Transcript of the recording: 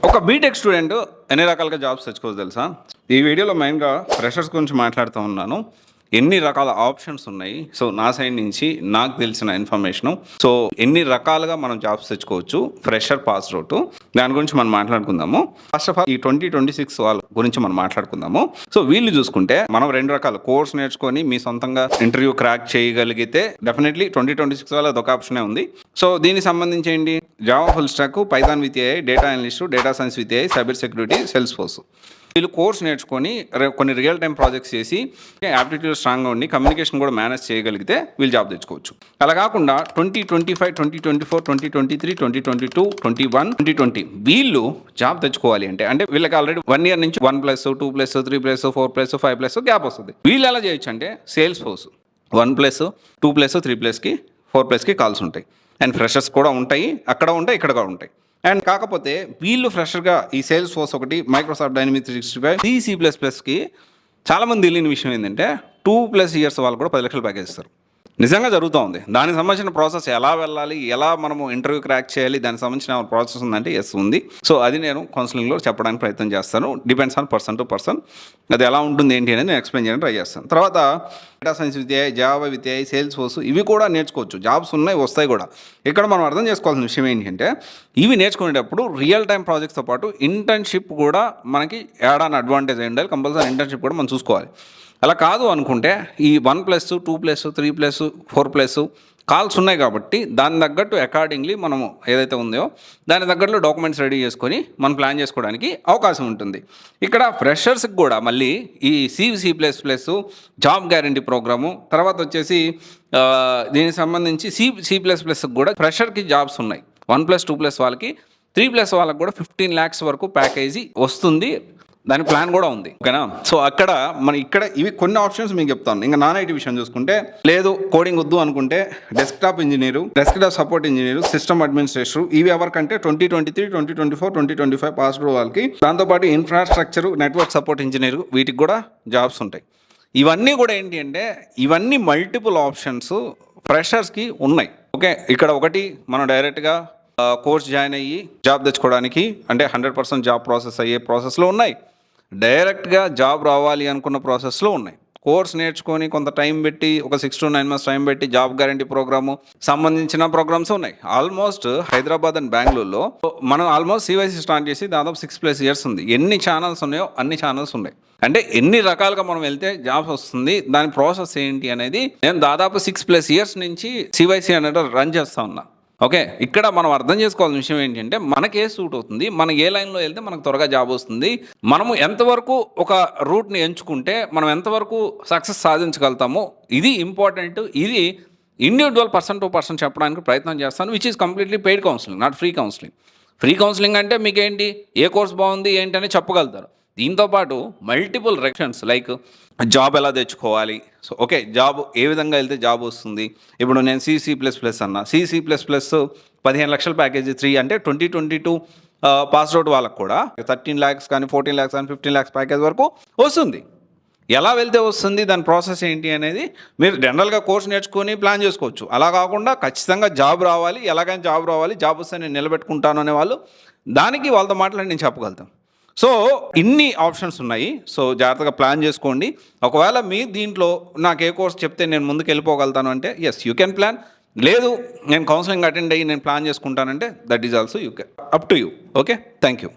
ఒక BTech student ఎన్ని రకాలుగా జాబ్స్ తెచ్చుకోవచ్చు తెలుసా? ఈ వీడియోలో మెయిన్గా ఫ్రెషర్స్ గురించి మాట్లాడుతూ ఉన్నాను. ఎన్ని రకాల ఆప్షన్స్ ఉన్నాయి, సో నా సైడ్ నుంచి నాకు తెలిసిన ఇన్ఫర్మేషను, సో ఎన్ని రకాలుగా మనం జాబ్స్ తెచ్చుకోవచ్చు ఫ్రెషర్ పాస్ అవుట్, దాని గురించి మనం మాట్లాడుకుందాము. ఫస్ట్ ఆఫ్ ఆల్ ఈ 2026 వాళ్ళ గురించి మనం మాట్లాడుకుందాము. సో వీళ్ళు చూసుకుంటే మనం రెండు రకాల కోర్స్ నేర్చుకొని మీ సొంతంగా ఇంటర్వ్యూ క్రాక్ చేయగలిగితే డెఫినెట్లీ 2026 వాళ్ళ అదొక ఆప్షనే ఉంది. సో దీనికి సంబంధించి ఏంటి, Java full stock, Python with AI, data analyst, data science with AI, cyber security, sales force. వీళ్ళు కోర్స్ నేర్చుకొని కొన్ని రియల్ టైం ప్రాజెక్ట్స్ చేసి యాప్టిట్యూడ్ స్ట్రాంగ్గా ఉండి కమ్యూనికేషన్ కూడా మేనేజ్ చేయగలిగితే వీళ్ళు జాబ్ తెచ్చుకోవచ్చు. అలా కాకుండా 2025, 2024, 2023, 2022, 21, 2020 వీళ్ళు జాబ్ తెచ్చుకోవాలి అంటే వీళ్ళకి ఆల్రెడీ 1 year నుంచి 1+, 2+, 3+, 4+, 5+ గ్యాప్ వస్తుంది. వీళ్ళు ఎలా చేయొచ్చు అంటే సేల్స్ ఫోర్స్ 1+, 2+, 3+కి 4+కి కాల్స్ ఉంటాయి. అండ్ ఫ్రెషర్స్ కూడా ఉంటాయి, అక్కడ ఉంటాయి, ఇక్కడ కూడా ఉంటాయి. అండ్ కాకపోతే వీళ్ళు ఫ్రెషర్గా ఈ సేల్స్ ఫోర్స్ ఒకటి, మైక్రోసాఫ్ట్ డైనమిక్స్ 365, C++కి చాలామంది తెలియని విషయం ఏంటంటే 2+ years వాళ్ళు కూడా 10 లక్షలు ప్యాకేజ్ ఇస్తారు. నిజంగా జరుగుతూ ఉంది. దానికి సంబంధించిన ప్రాసెస్ ఎలా వెళ్ళాలి, ఎలా మనము ఇంటర్వ్యూ క్రాక్ చేయాలి, దానికి సంబంధించిన ప్రాసెస్ ఉందంటే ఎస్ ఉంది. సో అది నేను కౌన్సిలింగ్లో చెప్పడానికి ప్రయత్నం చేస్తాను. Depends on person to person. అది ఎలా ఉంటుంది ఏంటి అనేది నేను ఎక్స్ప్లెయిన్ చేయడానికి ట్రై చేస్తాను. తర్వాత డేటా సైన్స్ విద్య, జావా విద్య, సేల్స్ ఫోర్స్ ఇవి కూడా నేర్చుకోవచ్చు. జాబ్స్ ఉన్నాయి, వస్తాయి కూడా. ఇక్కడ మనం అర్థం చేసుకోవాల్సిన విషయం ఏంటంటే ఇవి నేర్చుకునేటప్పుడు రియల్ టైం ప్రాజెక్ట్స్తో పాటు ఇంటర్న్షిప్ కూడా మనకి యాడ్ ఆన్ అడ్వాంటేజ్ అయి ఉండాలి. కంపల్సరీ ఇంటర్న్షిప్ కూడా మనం చూసుకోవాలి. అలా కాదు అనుకుంటే ఈ 1+, 2+, 3+, 4+ కాల్స్ ఉన్నాయి కాబట్టి దాని తగ్గట్టు అకార్డింగ్లీ మనము ఏదైతే ఉందో దాని తగ్గట్లు డాక్యుమెంట్స్ రెడీ చేసుకొని మనం ప్లాన్ చేసుకోవడానికి అవకాశం ఉంటుంది. ఇక్కడ ఫ్రెషర్స్కి కూడా మళ్ళీ ఈ C++ జాబ్ గ్యారంటీ ప్రోగ్రాము, తర్వాత వచ్చేసి దీనికి సంబంధించి C++కి కూడా ఫ్రెషర్కి జాబ్స్ ఉన్నాయి. 1+, 2+ వాళ్ళకి, 3+ వాళ్ళకి కూడా 15 lakhs వరకు ప్యాకేజీ వస్తుంది. దాని ప్లాన్ కూడా ఉంది. ఓకేనా? సో అక్కడ ఇక్కడ ఇవి కొన్ని ఆప్షన్స్ మీకు చెప్తాను. ఇంకా నాన్ ఐటీ విషయం చూసుకుంటే, లేదు కోడింగ్ వద్దు అనుకుంటే desktop engineer, desktop support engineer, system administrator, ఇవి ఎవరికంటే 2023, 2024, 2025 పాస్డ్ వాళ్ళకి. దాంతోపాటు ఇన్ఫ్రాస్ట్రక్చర్, నెట్వర్క్ సపోర్ట్ ఇంజనీరు, వీటికి కూడా జాబ్స్ ఉంటాయి. ఇవన్నీ కూడా ఏంటి అంటే ఇవన్నీ మల్టిపుల్ ఆప్షన్స్ ఫ్రెషర్స్కి ఉన్నాయి. ఓకే, ఇక్కడ ఒకటి మనం డైరెక్ట్గా కోర్స్ జాయిన్ అయ్యి జాబ్ తెచ్చుకోవడానికి అంటే 100% జాబ్ ప్రాసెస్ అయ్యే ప్రాసెస్లో ఉన్నాయి. డైరెక్ట్గా జాబ్ రావాలి అనుకున్న ప్రాసెస్లో ఉన్నాయి. కోర్స్ నేర్చుకొని కొంత టైం పెట్టి ఒక 6 to 9 months టైం పెట్టి జాబ్ గ్యారంటీ ప్రోగ్రాము సంబంధించిన ప్రోగ్రామ్స్ ఉన్నాయి. ఆల్మోస్ట్ హైదరాబాద్ అండ్ బెంగళూరులో మనం ఆల్మోస్ట్ CYC స్టార్ట్ చేసి దాదాపు 6+ years ఉంది. ఎన్ని ఛానల్స్ ఉన్నాయో అన్ని ఛానల్స్ ఉన్నాయి. అంటే ఎన్ని రకాలుగా మనం వెళ్తే జాబ్స్ వస్తుంది, దాని ప్రాసెస్ ఏంటి అనేది నేను దాదాపు 6+ years నుంచి CYC అనేది రన్ చేస్తూ ఉన్నా. ఓకే, ఇక్కడ మనం అర్థం చేసుకోవాల్సిన విషయం ఏంటంటే మనకే సూట్ అవుతుంది, మనం ఏ లైన్లో వెళ్తే మనకు త్వరగా జాబ్ వస్తుంది, మనము ఎంతవరకు ఒక రూట్ని ఎంచుకుంటే మనం ఎంతవరకు సక్సెస్ సాధించగలుగుతామో ఇది ఇంపార్టెంట్. ఇది ఇండివిజువల్ పర్సన్ టు పర్సన్ చెప్పడానికి ప్రయత్నం చేస్తాను, which is completely paid counselling, not free counselling. Free counselling అంటే మీకేంటి, ఏ కోర్స్ బాగుంది ఏంటని చెప్పగలుగుతారు. దీంతోపాటు మల్టిపుల్ రెక్షన్స్ లైక్ జాబ్ ఎలా తెచ్చుకోవాలి, సో ఓకే జాబ్ ఏ విధంగా వెళ్తే జాబ్ వస్తుంది. ఇప్పుడు నేను C++ అన్నా, C++ 15 లక్షల ప్యాకేజీ 3 అంటే 2022 పాస్ అవుట్ వాళ్ళకు కూడా 13 lakhs కానీ 14 lakhs కానీ 15 lakhs ప్యాకేజ్ వరకు వస్తుంది. ఎలా వెళ్తే వస్తుంది, దాని ప్రాసెస్ ఏంటి అనేది మీరు జనరల్గా కోర్స్ నేర్చుకొని ప్లాన్ చేసుకోవచ్చు. అలా కాకుండా ఖచ్చితంగా జాబ్ రావాలి, ఎలాగైనా జాబ్ రావాలి, జాబ్ వస్తే నేను నిలబెట్టుకుంటాను అనేవాళ్ళు దానికి వాళ్ళతో మాట్లాడి నేను చెప్పగలుగుతాను. సో ఇన్ని ఆప్షన్స్ ఉన్నాయి. సో జాగ్రత్తగా ప్లాన్ చేసుకోండి. ఒకవేళ మీ దీంట్లో నాకు ఏ కోర్స్ చెప్తే నేను ముందుకు వెళ్ళిపోగలుగుతాను అంటే ఎస్ యూ కెన్ ప్లాన్. లేదు నేను కౌన్సిలింగ్ అటెండ్ అయ్యి నేను ప్లాన్ చేసుకుంటానంటే that is also you can, up to you. Okay, thank you.